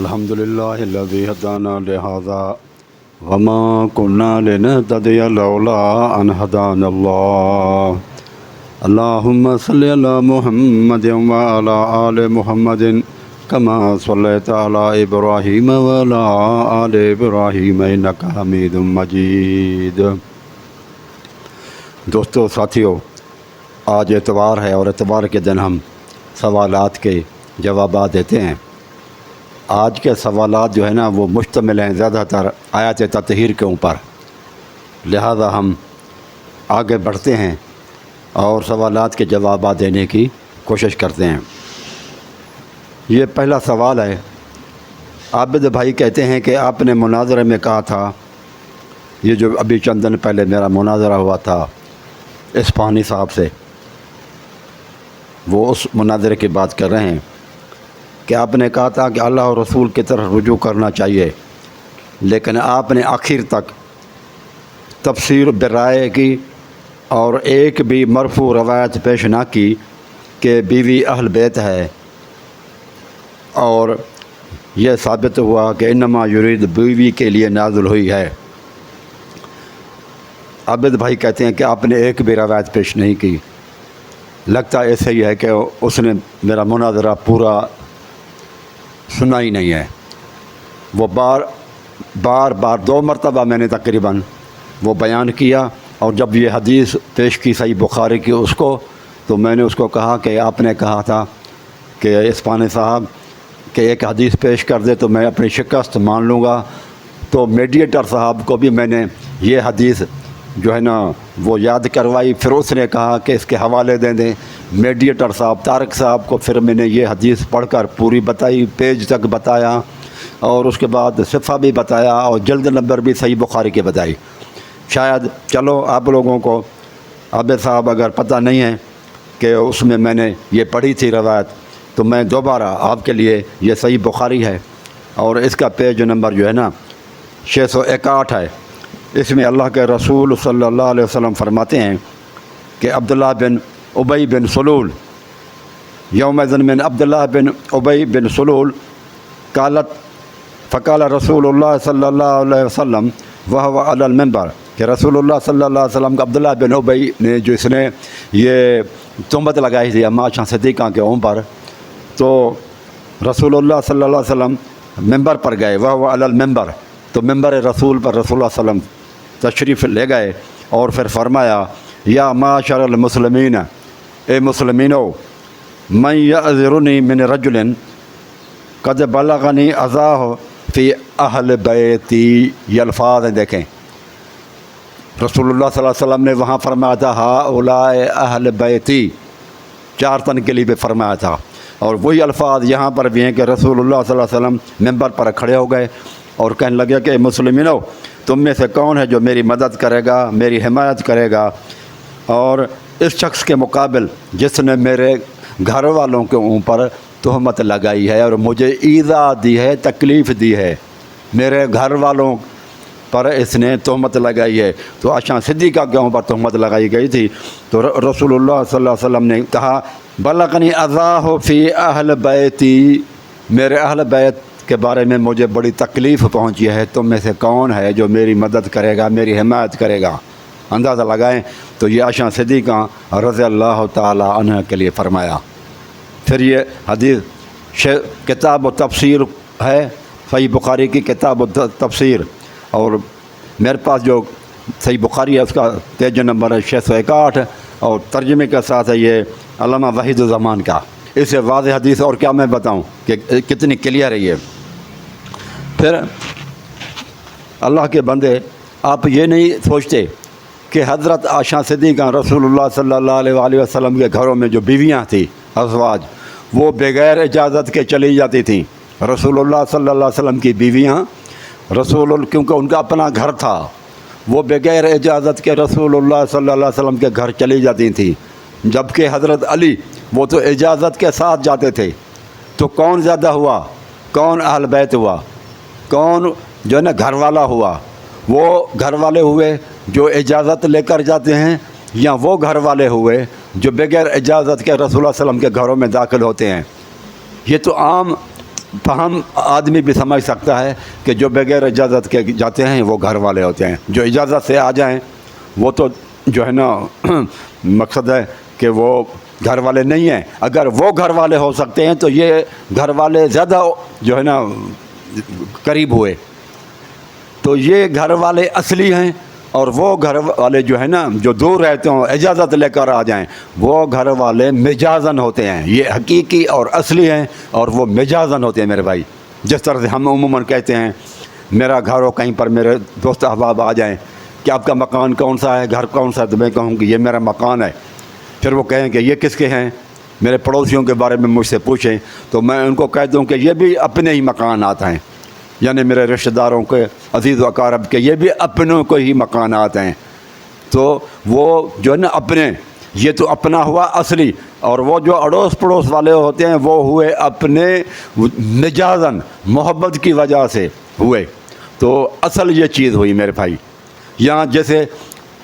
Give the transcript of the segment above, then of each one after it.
الحمد لله الذي هدانا لهذا وما كنا لنهتدي لولا أن هدانا الله. اللهم صل على محمد وعلى آل محمد كما صليت على إبراهيم وعلى آل إبراهيم إنك حميد مجيد. دوستو ساتھیو، آج اتوار ہے اور اتوار کے دن ہم سوالات کے جوابات دیتے ہیں. آج کے سوالات جو ہے نا وہ مشتمل ہیں زیادہ تر آیات تطہیر کے اوپر، لہذا ہم آگے بڑھتے ہیں اور سوالات کے جوابات دینے کی کوشش کرتے ہیں. یہ پہلا سوال ہے. عابد بھائی کہتے ہیں کہ آپ نے مناظرے میں کہا تھا، یہ جو ابھی چند دن پہلے میرا مناظرہ ہوا تھا اسفہانی صاحب سے، وہ اس مناظرے کی بات کر رہے ہیں کہ آپ نے کہا تھا کہ اللہ اور رسول کی طرف رجوع کرنا چاہیے، لیکن آپ نے آخر تک تفسیر برائے کی اور ایک بھی مرفوع روایت پیش نہ کی کہ بیوی اہل بیت ہے، اور یہ ثابت ہوا کہ انما یرید بیوی کے لیے نازل ہوئی ہے. عابد بھائی کہتے ہیں کہ آپ نے ایک بھی روایت پیش نہیں کی. لگتا ایسے ہی ہے کہ اس نے میرا مناظرہ پورا سنا ہی نہیں ہے. وہ بار 2 مرتبہ میں نے تقریباً وہ بیان کیا، اور جب یہ حدیث پیش کی صحیح بخاری کی اس کو، تو میں نے اس کو کہا کہ آپ نے کہا تھا کہ اسفہانی صاحب کہ ایک حدیث پیش کر دے تو میں اپنی شکست مان لوں گا. تو میڈیٹر صاحب کو بھی میں نے یہ حدیث جو ہے نا وہ یاد کروائی. پھر اس نے کہا کہ اس کے حوالے دے دیں. میڈیٹر صاحب طارق صاحب کو پھر میں نے یہ حدیث پڑھ کر پوری بتائی، پیج تک بتایا، اور اس کے بعد صفحہ بھی بتایا اور جلد نمبر بھی صحیح بخاری کے بتائی. شاید چلو آپ لوگوں کو عابد صاحب اگر پتہ نہیں ہے کہ اس میں نے یہ پڑھی تھی روایت، تو میں دوبارہ آپ کے لیے یہ صحیح بخاری ہے اور اس کا پیج نمبر جو ہے نا 661 ہے. اس میں اللہ کے رسول صلی اللہ علیہ وسلم فرماتے ہیں کہ عبداللہ بن ابی بن سلول یومئذ من عبداللہ بن ابی بن سلول قالت فقال رسول اللہ صلی اللہ علیہ وسلم وهو علی المنبر، کہ رسول اللہ صلی اللہ علیہ وسلم کا عبداللہ بن ابی نے جو اس نے یہ تہمت لگائی تھی عائشہ صدیقہ کے اوپر، تو رسول اللہ صلی اللہ علیہ وسلم ممبر پر گئے، وهو علی المنبر، تو ممبر رسول پر رسول اللہ صلی اللہ علیہ وسلم تشریف لے گئے اور پھر فرمایا یا معاشر المسلمین، اے مسلمینو، من یعذرنی من رجل قد بلغنی اذاہ فی اہل بیتی. یہ الفاظ ہیں، دیکھیں رسول اللہ صلی اللہ علیہ وسلم نے وہاں فرمایا تھا ہؤلاء اہل بیتی، 4 تنکیلی پہ فرمایا تھا، اور وہی الفاظ یہاں پر بھی ہیں کہ رسول اللہ صلی اللہ علیہ وسلم ممبر پر کھڑے ہو گئے اور کہنے لگے کہ مسلمینو، تم میں سے کون ہے جو میری مدد کرے گا، میری حمایت کرے گا، اور اس شخص کے مقابل جس نے میرے گھر والوں کے اوپر تہمت لگائی ہے اور مجھے ایذا دی ہے، تکلیف دی ہے، میرے گھر والوں پر اس نے تہمت لگائی ہے. تو عائشہ صدیقہ کے اوپر تہمت لگائی گئی تھی. تو رسول اللہ صلی اللہ علیہ وسلم نے کہا بلغنی اذاہ فی اہل بیتی، میرے اہل بیت کے بارے میں مجھے بڑی تکلیف پہنچی ہے، تم میں سے کون ہے جو میری مدد کرے گا، میری حمایت کرے گا. اندازہ لگائیں. تو یہ عائشہ صدیقہ رضی اللہ تعالی عنہ کے لیے فرمایا. پھر یہ حدیث کتاب و تفسیر ہے، صحیح بخاری کی کتاب و تفسیر، اور میرے پاس جو صحیح بخاری ہے اس کا پیج نمبر ہے 661، اور ترجمے کے ساتھ ہے یہ علامہ وحید الزمان کا. اس سے واضح حدیث اور کیا میں بتاؤں کہ کتنی کلیئر ہے یہ. پھر اللہ کے بندے، آپ یہ نہیں سوچتے کہ حضرت عائشہ صدیقہ رسول اللہ صلی اللہ علیہ وآلہ وسلم کے گھروں میں جو بیویاں تھیں ازواج، وہ بغیر اجازت کے چلی جاتی تھیں. رسول اللہ صلی اللہ علیہ وسلم کی بیویاں کیونکہ ان کا اپنا گھر تھا، وہ بغیر اجازت کے رسول اللہ صلی اللہ علیہ وسلم کے گھر چلی جاتی تھیں. جبکہ حضرت علی وہ تو اجازت کے ساتھ جاتے تھے. تو کون زیادہ ہوا، کون اہل بیت ہوا، کون جو ہے نا گھر والا ہوا؟ وہ گھر والے ہوئے جو اجازت لے کر جاتے ہیں، یا وہ گھر والے ہوئے جو بغیر اجازت کے رسول اللہ صلی اللہ علیہ وسلم کے گھروں میں داخل ہوتے ہیں؟ یہ تو عام فہم آدمی بھی سمجھ سکتا ہے کہ جو بغیر اجازت کے جاتے ہیں وہ گھر والے ہوتے ہیں، جو اجازت سے آ جائیں وہ تو جو ہے نا مقصد ہے کہ وہ گھر والے نہیں ہیں۔ اگر وہ گھر والے ہو سکتے ہیں تو یہ گھر والے زیادہ جو ہے نا قریب ہوئے، تو یہ گھر والے اصلی ہیں، اور وہ گھر والے جو ہے نا جو دور رہتے ہوں اجازت لے کر آ جائیں وہ گھر والے مجازن ہوتے ہیں۔ یہ حقیقی اور اصلی ہیں اور وہ مجازن ہوتے ہیں میرے بھائی۔ جس طرح سے ہم عموماً کہتے ہیں میرا گھر ہو کہیں پر میرے دوست احباب آ جائیں کہ آپ کا مکان کون سا ہے، گھر کون سا ہے، تو میں کہوں کہ یہ میرا مکان ہے، پھر وہ کہیں کہ یہ کس کے ہیں، میرے پڑوسیوں کے بارے میں مجھ سے پوچھیں تو میں ان کو کہہ دوں کہ یہ بھی اپنے ہی مکانات ہیں، یعنی میرے رشتہ داروں کے عزیز و اقارب کے یہ بھی اپنوں کو ہی مکانات ہیں۔ تو وہ جو ہے نا اپنے، یہ تو اپنا ہوا اصلی، اور وہ جو اڑوس پڑوس والے ہوتے ہیں وہ ہوئے اپنے مجازن، محبت کی وجہ سے ہوئے۔ تو اصل یہ چیز ہوئی میرے بھائی۔ یہاں جیسے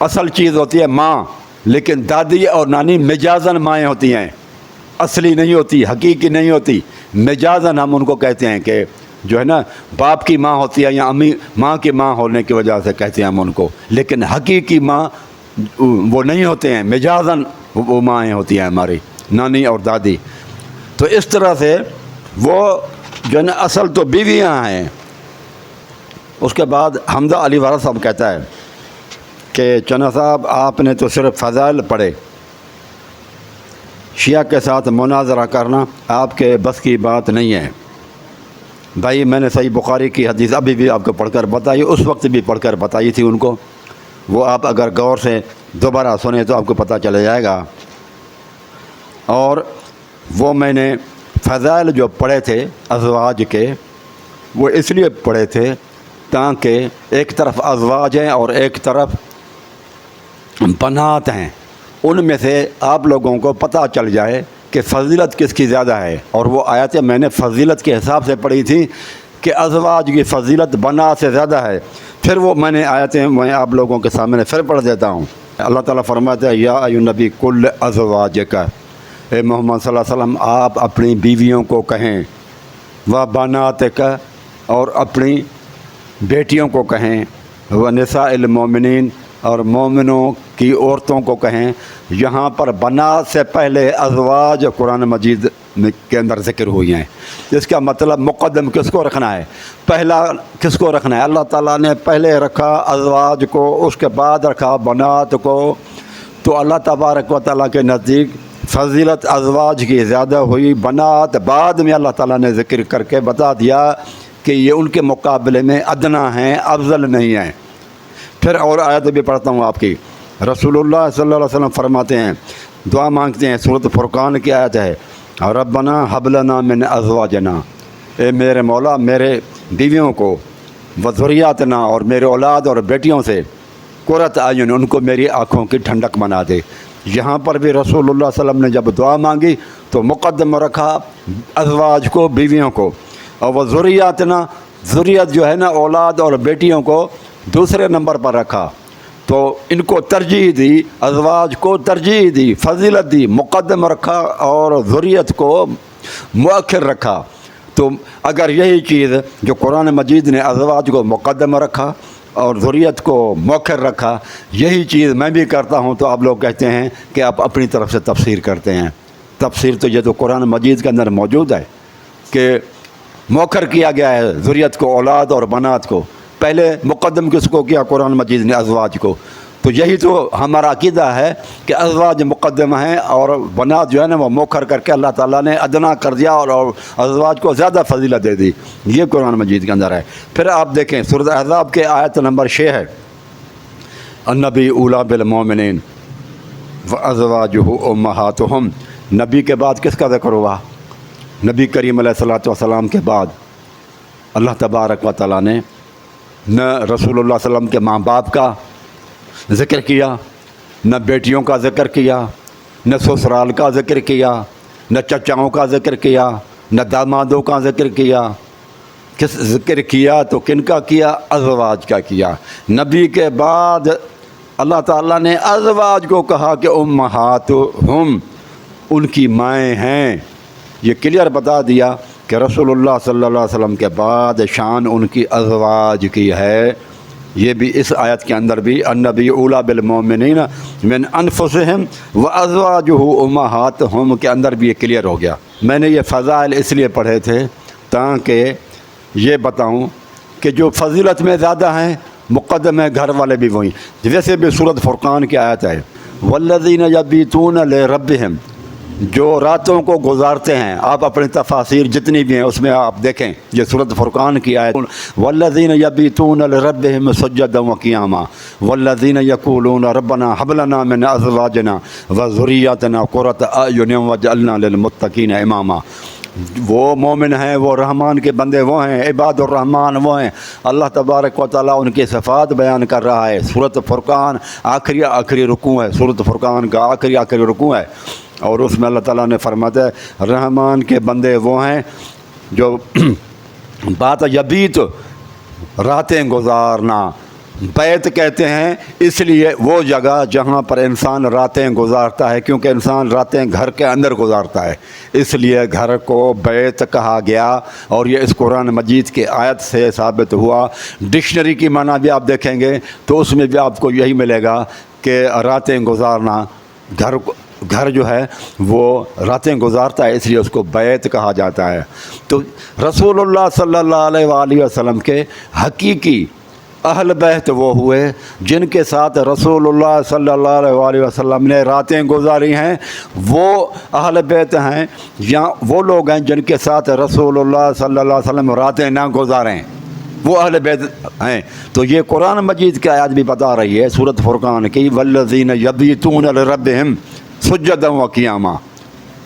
اصل چیز ہوتی ہے ماں، لیکن دادی اور نانی مجازن مائیں ہوتی ہیں، اصلی نہیں ہوتی، حقیقی نہیں ہوتی، مجازن ہم ان کو کہتے ہیں کہ جو ہے نا باپ کی ماں ہوتی ہے یا امی ماں کی ماں ہونے کی وجہ سے کہتے ہیں ہم ان کو، لیکن حقیقی ماں وہ نہیں ہوتے ہیں، مجازن وہ مائیں ہوتی ہیں ہماری نانی اور دادی۔ تو اس طرح سے وہ جو ہے نا اصل تو بیویاں ہیں۔ اس کے بعد حمزہ علی وارث صاحب کہتا ہے کہ چنا صاحب آپ نے تو صرف فضائل پڑھے، شیعہ کے ساتھ مناظرہ کرنا آپ کے بس کی بات نہیں ہے۔ بھائی میں نے صحیح بخاری کی حدیث ابھی بھی آپ کو پڑھ کر بتائی، اس وقت بھی پڑھ کر بتائی تھی ان کو، وہ آپ اگر غور سے دوبارہ سنیں تو آپ کو پتہ چل جائے گا۔ اور وہ میں نے فضائل جو پڑھے تھے ازواج کے، وہ اس لیے پڑھے تھے تاکہ ایک طرف ازواج ہیں اور ایک طرف بنات ہیں، ان میں سے آپ لوگوں کو پتہ چل جائے کہ فضیلت کس کی زیادہ ہے۔ اور وہ آیتیں میں نے فضیلت کے حساب سے پڑھی تھی کہ ازواج کی فضیلت بنات سے زیادہ ہے۔ پھر وہ میں نے آیتیں میں آپ لوگوں کے سامنے پھر پڑھ دیتا ہوں۔ اللہ تعالیٰ فرماتا ہے یا ایھا النبی کل ازواجک، اے محمد صلی اللہ علیہ وسلم آپ اپنی بیویوں کو کہیں، و بناتک اور اپنی بیٹیوں کو کہیں، و نساء المؤمنین اور مومنوں کی عورتوں کو کہیں۔ یہاں پر بنات سے پہلے ازواج قرآن مجید کے اندر ذکر ہوئی ہیں، اس کا مطلب مقدم کس کو رکھنا ہے، پہلا کس کو رکھنا ہے؟ اللہ تعالیٰ نے پہلے رکھا ازواج کو، اس کے بعد رکھا بنات کو۔ تو اللہ تبارک و تعالیٰ کے نزدیک فضیلت ازواج کی زیادہ ہوئی، بنات بعد میں اللہ تعالیٰ نے ذکر کر کے بتا دیا کہ یہ ان کے مقابلے میں ادنا ہیں، افضل نہیں ہیں۔ پھر اور آیت بھی پڑھتا ہوں آپ کی۔ رسول اللہ صلی اللہ علیہ وسلم فرماتے ہیں، دعا مانگتے ہیں، سورۃ فرقان کی آیت ہے، ربنا ھب لنا من ازواجنا، اے میرے مولا میرے بیویوں کو، وذریاتنا اور میرے اولاد اور بیٹیوں سے، قرۃ اعین ان کو میری آنکھوں کی ٹھنڈک بنا دے۔ یہاں پر بھی رسول اللہ صلی اللہ علیہ وسلم نے جب دعا مانگی تو مقدم رکھا ازواج کو، بیویوں کو، اور وذریاتنا، ذریت جو ہے نا اولاد اور بیٹیوں کو دوسرے نمبر پر رکھا۔ تو ان کو ترجیح دی، ازواج کو ترجیح دی، فضیلت دی، مقدم رکھا اور ذریت کو مؤخر رکھا۔ تو اگر یہی چیز جو قرآن مجید نے ازواج کو مقدم رکھا اور ذریت کو مؤخر رکھا، یہی چیز میں بھی کرتا ہوں تو آپ لوگ کہتے ہیں کہ آپ اپنی طرف سے تفسیر کرتے ہیں۔ تفسیر تو یہ تو قرآن مجید کے اندر موجود ہے کہ مؤخر کیا گیا ہے ذریت کو، اولاد اور بنات کو، پہلے مقدم کس کو کیا؟ قرآن مجید نے ازواج کو۔ تو یہی تو ہمارا عقیدہ ہے کہ ازواج مقدم ہیں اور بنات جو ہے نا وہ مؤخر کر کے اللہ تعالیٰ نے ادنا کر دیا اور ازواج کو زیادہ فضیلت دے دی، یہ قرآن مجید کے اندر ہے۔ پھر آپ دیکھیں سورۃ احزاب کے آیت نمبر 6 ہے، النبی اولیٰ بالمؤمنین وازواجہ امہاتہم، نبی کے بعد کس کا ذکر ہوا؟ نبی کریم علیہ الصلوۃ والسلام کے بعد اللہ تبارک و تعالیٰ نے نہ رسول اللہ صلی اللہ علیہ وسلم کے ماں باپ کا ذکر کیا، نہ بیٹیوں کا ذکر کیا، نہ سسرال کا ذکر کیا، نہ چچاؤں کا ذکر کیا، نہ دامادوں کا ذکر کیا۔ کس ذکر کیا تو کن کا کیا؟ ازواج کا کیا۔ نبی کے بعد اللہ تعالیٰ نے ازواج کو کہا کہ امہاتہم، ان کی مائیں ہیں۔ یہ کلیئر بتا دیا کہ رسول اللہ صلی اللہ علیہ وسلم کے بعد شان ان کی ازواج کی ہے. یہ بھی اس آیت کے اندر بھی النبی اولی بالمؤمنین من انفسہم وازواجہ امہاتہم کے اندر بھی یہ کلیئر ہو گیا. میں نے یہ فضائل اس لیے پڑھے تھے تاکہ یہ بتاؤں کہ جو فضیلت میں زیادہ ہیں مقدم ہے گھر والے بھی وہیں. ویسے بھی سورۃ فرقان کی آیت ہے والذین یبیتون لربہم، جو راتوں کو گزارتے ہیں. آپ اپنی تفاسیر جتنی بھی ہیں اس میں آپ دیکھیں یہ سورۃ فرقان کی آیت والذین یبیتون لربہم سجدا وقیاما والذین یقولون ربنا هب لنا من ازواجنا وذریاتنا قرۃ اعین واجعلنا للمتقین اماما. وہ مومن ہیں، وہ رحمان کے بندے وہ ہیں، عباد الرحمن وہ ہیں. اللہ تبارک و تعالیٰ ان کی صفات بیان کر رہا ہے. سورۃ فرقان آخری رکوع ہے، سورۃ فرقان کا آخری رکوع ہے، اور اس میں اللہ تعالیٰ نے فرماتا ہے رحمان کے بندے وہ ہیں جو بات یبیت راتیں گزارنا. بیت کہتے ہیں اس لیے وہ جگہ جہاں پر انسان راتیں گزارتا ہے، کیونکہ انسان راتیں گھر کے اندر گزارتا ہے، اس لیے گھر کو بیت کہا گیا. اور یہ اس قرآن مجید کی آیت سے ثابت ہوا. ڈکشنری کی معنی بھی آپ دیکھیں گے تو اس میں بھی آپ کو یہی ملے گا کہ راتیں گزارنا، گھر جو ہے وہ راتیں گزارتا ہے، اس لیے اس کو بیت کہا جاتا ہے. تو رسول اللہ صلی اللہ علیہ وآلہ وسلم کے حقیقی اہل بیت وہ ہوئے جن کے ساتھ رسول اللہ صلی اللہ علیہ وآلہ وسلم نے راتیں گزاری ہیں. وہ اہل بیت ہیں یا وہ لوگ ہیں جن کے ساتھ رسول اللہ صلی اللہ علیہ وسلم راتیں نہ گزاریں، وہ اہل بیت ہیں. تو یہ قرآن مجید کی آیات بھی بتا رہی ہے سورۃ فرقان کی والذین یبیتون لربہم سجدا وقیاما.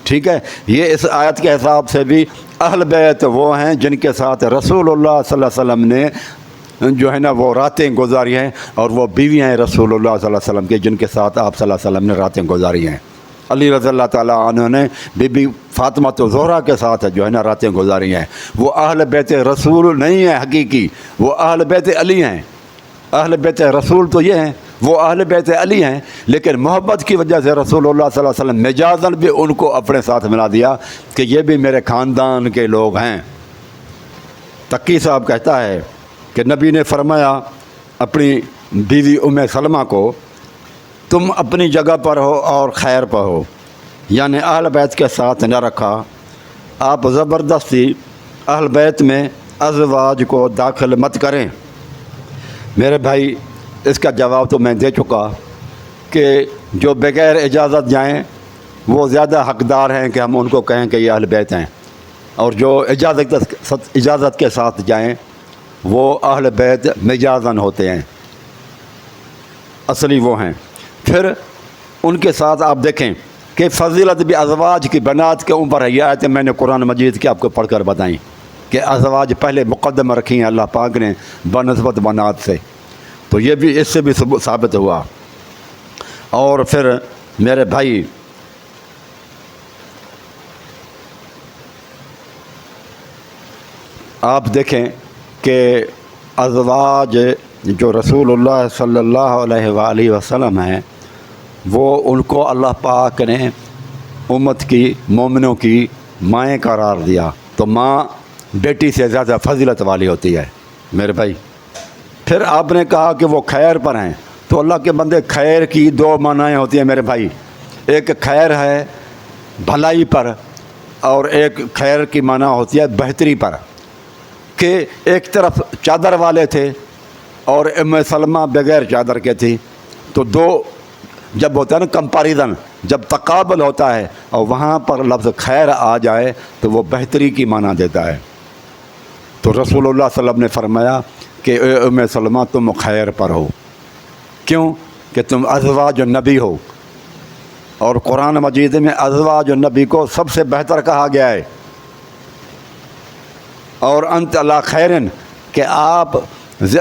ٹھیک ہے، یہ اس آیت کے حساب سے بھی اہل بیت وہ ہیں جن کے ساتھ رسول اللہ صلی اللہ علیہ وسلم نے جو ہے نا وہ راتیں گزاری ہیں، اور وہ بیوی ہیں رسول اللہ صلی اللہ علیہ وسلم کے جن کے ساتھ آپ صلی اللہ علیہ وسلم نے راتیں گزاری ہیں. علی رضی اللہ تعالیٰ عنہ نے بی بی فاطمہ زہرا کے ساتھ جو ہے نا راتیں گزاری ہیں. وہ اہل بیت رسول نہیں ہیں حقیقی، وہ اہل بیت علی ہیں. اہل بیت رسول تو یہ ہیں، وہ اہل بیت علی ہیں، لیکن محبت کی وجہ سے رسول اللہ صلی اللہ علیہ وسلم مجازاً بھی ان کو اپنے ساتھ ملا دیا کہ یہ بھی میرے خاندان کے لوگ ہیں. تقی صاحب کہتا ہے کہ نبی نے فرمایا اپنی بیوی ام سلمہ کو تم اپنی جگہ پر ہو اور خیر پر ہو، یعنی اہل بیت کے ساتھ نہ رکھا. آپ زبردستی اہل بیت میں ازواج کو داخل مت کریں. میرے بھائی اس کا جواب تو میں دے چکا کہ جو بغیر اجازت جائیں وہ زیادہ حقدار ہیں کہ ہم ان کو کہیں کہ یہ اہل بیت ہیں، اور جو اجازت کے ساتھ جائیں وہ اہل بیت مجازن ہوتے ہیں، اصلی وہ ہیں. پھر ان کے ساتھ آپ دیکھیں کہ فضیلت بھی ازواج کی بنات کے اوپر ہے. یہ آیتیں میں نے قرآن مجید کی آپ کو پڑھ کر بتائیں کہ ازواج پہلے مقدم رکھی ہیں اللہ پاک نے بنسبت بنات سے. تو یہ بھی اس سے بھی ثابت ہوا. اور پھر میرے بھائی آپ دیکھیں کہ ازواج جو رسول اللہ صلی اللہ علیہ وآلہ وسلم ہیں وہ ان کو اللہ پاک نے امت کی مومنوں کی مائیں قرار دیا. تو ماں بیٹی سے زیادہ فضیلت والی ہوتی ہے میرے بھائی. پھر آپ نے کہا کہ وہ خیر پر ہیں، تو اللہ کے بندے خیر کی دو معنی ہوتی ہیں میرے بھائی. ایک خیر ہے بھلائی پر، اور ایک خیر کی معنی ہوتی ہے بہتری پر. کہ ایک طرف چادر والے تھے اور ام سلمہ بغیر چادر کے تھی، تو دو جب ہوتا ہے نا کمپیریزن، جب تقابل ہوتا ہے اور وہاں پر لفظ خیر آ جائے تو وہ بہتری کی معنی دیتا ہے. تو رسول اللہ صلی اللہ علیہ وسلم نے فرمایا کہ اے ام سلمہ تم خیر پر ہو. کیوں؟ کہ تم ازواج النبی ہو، اور قرآن مجید میں ازواج النبی کو سب سے بہتر کہا گیا ہے. اور انت علی خیرن، کہ آپ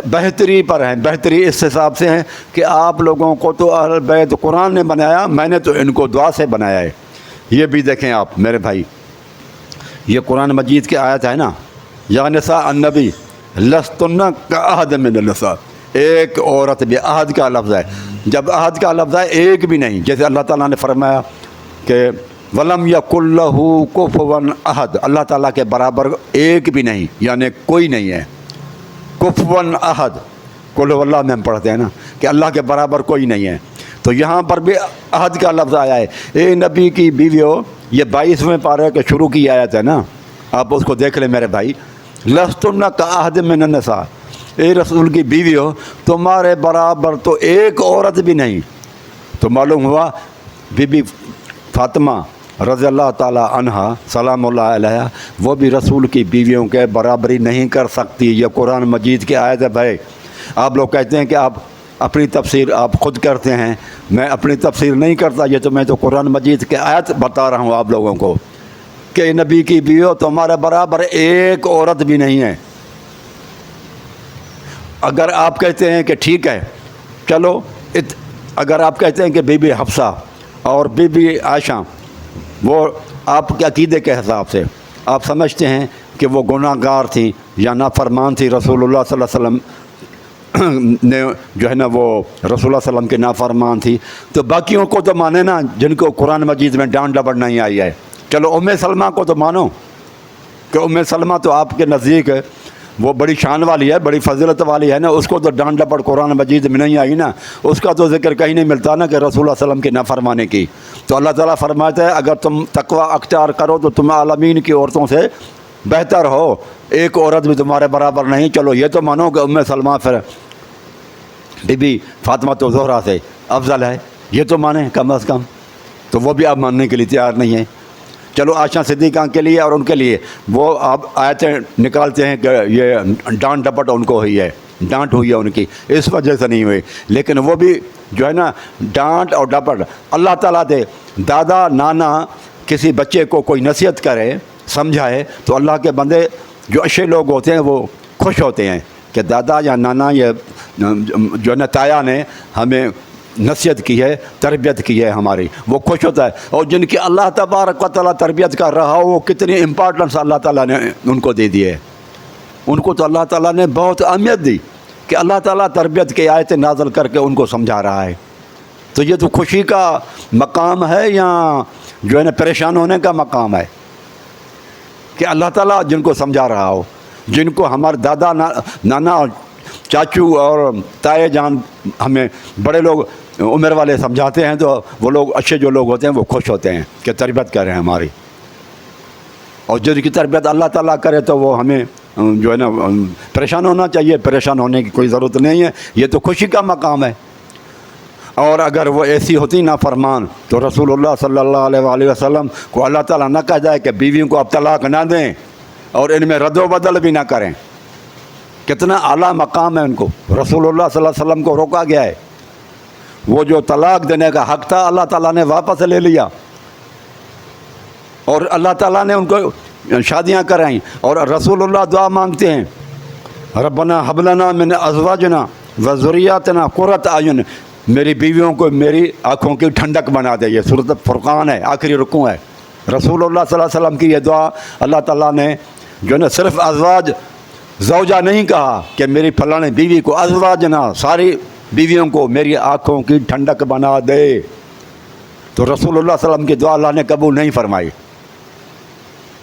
بہتری پر ہیں. بہتری اس حساب سے ہیں کہ آپ لوگوں کو تو اہل بیت قرآن نے بنایا، میں نے تو ان کو دعا سے بنایا ہے. یہ بھی دیکھیں آپ میرے بھائی، یہ قرآن مجید کی آیت ہے نا، یا نساء النبی لستن کاحد من النساء. ایک عورت بھی عہد کا لفظ ہے. جب عہد کا لفظ ہے ایک بھی نہیں، جیسے اللہ تعالیٰ نے فرمایا کہ ولم یکن لہ کفوا احد، اللہ تعالیٰ کے برابر ایک بھی نہیں، یعنی کوئی نہیں ہے۔ کفوا احد قل هو اللہ میں ہم پڑھتے ہیں نا کہ اللہ کے برابر کوئی نہیں ہے، تو یہاں پر بھی احد کا لفظ آیا ہے۔ اے نبی کی بیویوں، یہ 22ویں پارے کے شروع کی آیت ہے نا، آپ اس کو دیکھ لیں میرے بھائی۔ لستن کاحد من النساء، اے رسول کی بیویوں تمہارے برابر تو ایک عورت بھی نہیں۔ تو معلوم ہوا بی بی فاطمہ رضی اللہ تعالی عنہا سلام اللہ علیہ وہ بھی رسول کی بیویوں کے برابری نہیں کر سکتی۔ یہ قرآن مجید کی آیت ہے بھائی۔ آپ لوگ کہتے ہیں کہ آپ اپنی تفسیر آپ خود کرتے ہیں، میں اپنی تفسیر نہیں کرتا، یہ تو میں تو قرآن مجید کی آیت بتا رہا ہوں آپ لوگوں کو کہ نبی کی بیویوں تمہارے برابر ایک عورت بھی نہیں ہے۔ اگر آپ کہتے ہیں کہ ٹھیک ہے چلو، اگر آپ کہتے ہیں کہ بی بی حفصہ اور بی بی عائشہ وہ آپ کے عقیدے کے حساب سے آپ سمجھتے ہیں کہ وہ گناہ گار تھیں یا نافرمان تھی، رسول اللہ صلی اللہ علیہ وسلم نے جو ہے نا وہ رسول اللہ صلی اللہ علیہ وسلم کے نافرمان تھی، تو باقیوں کو تو مانے نا جن کو قرآن مجید میں ڈانٹ ڈپٹ نہیں آئی ہے۔ چلو ام سلمہ کو تو مانو کہ ام سلمہ تو آپ کے نزدیک وہ بڑی شان والی ہے، بڑی فضیلت والی ہے نا، اس کو تو ڈانٹ ڈپٹ قرآن مجید میں نہیں آئی نا، اس کا تو ذکر کہیں نہیں ملتا نا کہ رسول اللہ صلی اللہ علیہ وسلم کی نافرمانی کی۔ تو اللہ تعالیٰ فرماتا ہے اگر تم تقوی اختیار کرو تو تم عالمین کی عورتوں سے بہتر ہو، ایک عورت بھی تمہارے برابر نہیں۔ چلو یہ تو مانو کہ ام سلمہ پھر بی بی فاطمہ تو زہرا سے افضل ہے، یہ تو مانیں کم از کم، تو وہ بھی آپ ماننے کے لیے تیار نہیں ہیں۔ چلو عائشہ صدیقہ کے لیے اور ان کے لیے وہ آپ آیتیں نکالتے ہیں کہ یہ ڈانٹ ڈپٹ ان کو ہوئی ہے، ڈانٹ ہوئی ہے ان کی، اس وجہ سے نہیں ہوئی، لیکن وہ بھی جو ہے نا ڈانٹ اور ڈپٹ اللہ تعالیٰ دے۔ دادا نانا کسی بچے کو کوئی نصیحت کرے سمجھائے تو اللہ کے بندے جو اچھے لوگ ہوتے ہیں وہ خوش ہوتے ہیں کہ دادا یا نانا یہ جو ہے نا تایا نے ہمیں نصیحت کی ہے، تربیت کی ہے ہماری، وہ خوش ہوتا ہے۔ اور جن کی اللہ تبارک و تعالیٰ تربیت کر رہا ہو وہ کتنی امپورٹنس اللہ تعالیٰ نے ان کو دے دی ہے، ان کو تو اللہ تعالیٰ نے بہت اہمیت دی کہ اللہ تعالیٰ تربیت کی آیتیں نازل کر کے ان کو سمجھا رہا ہے۔ تو یہ تو خوشی کا مقام ہے یا جو ہے نا پریشان ہونے کا مقام ہے کہ اللہ تعالیٰ جن کو سمجھا رہا ہو، جن کو ہمارے دادا نانا اور چاچو اور تائے جان ہمیں بڑے لوگ عمر والے سمجھاتے ہیں تو وہ لوگ اچھے جو لوگ ہوتے ہیں وہ خوش ہوتے ہیں کہ تربیت کر رہے ہیں ہماری، اور جن کی تربیت اللہ تعالیٰ کرے تو وہ ہمیں جو ہے نا پریشان ہونا چاہیے، پریشان ہونے کی کوئی ضرورت نہیں ہے، یہ تو خوشی کا مقام ہے۔ اور اگر وہ ایسی ہوتی نافرمان تو رسول اللہ صلی اللہ علیہ وآلہ وسلم کو اللہ تعالیٰ نہ کہہ جائے کہ بیویوں کو اب طلاق نہ دیں اور ان میں رد و بدل بھی نہ کریں۔ کتنا اعلیٰ مقام ہے ان کو، رسول اللہ صلی اللہ علیہ وسلم کو روکا گیا ہے، وہ جو طلاق دینے کا حق تھا اللہ تعالیٰ نے واپس لے لیا، اور اللہ تعالیٰ نے ان کو شادیاں کرائیں، اور رسول اللہ دعا مانگتے ہیں ربنا حب لنا من ازواجنا وذریاتنا قرۃ اعین، میری بیویوں کو میری آنکھوں کی ٹھنڈک بنا دے۔ یہ سورۃ فرقان ہے، آخری رکوع ہے۔ رسول اللہ صلی اللہ علیہ وسلم کی یہ دعا اللہ تعالیٰ نے جو ہے نا صرف ازواج زوجہ نہیں کہا کہ میری فلاں بیوی کو، ازواجنا ساری بیویوں کو میری آنکھوں کی ٹھنڈک بنا دے، تو رسول اللہ صلی اللہ علیہ وسلم کی دعا اللہ نے قبول نہیں فرمائی۔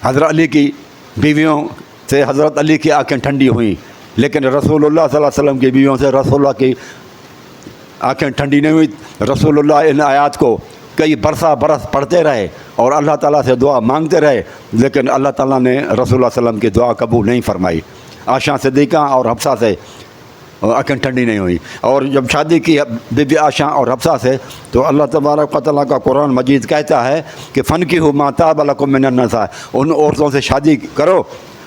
حضرت علی کی بیویوں سے حضرت علی کی آنکھیں ٹھنڈی ہوئیں، لیکن رسول اللہ صلی اللہ علیہ وسلم کی بیویوں سے رسول اللہ کی آنکھیں ٹھنڈی نہیں ہوئی۔ رسول اللہ ان آیات کو کئی برس پڑھتے رہے اور اللہ تعالیٰ سے دعا مانگتے رہے، لیکن اللہ تعالیٰ نے رسول اللہ صلی اللہ علیہ وسلم کی دعا قبول نہیں فرمائی۔ عائشہ صدیقہ اور حفصہ سے آنکھیں ٹھنڈی نہیں ہوئی، اور جب شادی کی بی بی عائشہ اور حفصہ سے تو اللہ تبارک و تعالیٰ کا قرآن مجید کہتا ہے کہ فنکحوا ما طاب لکم من النساء، ان عورتوں سے شادی کرو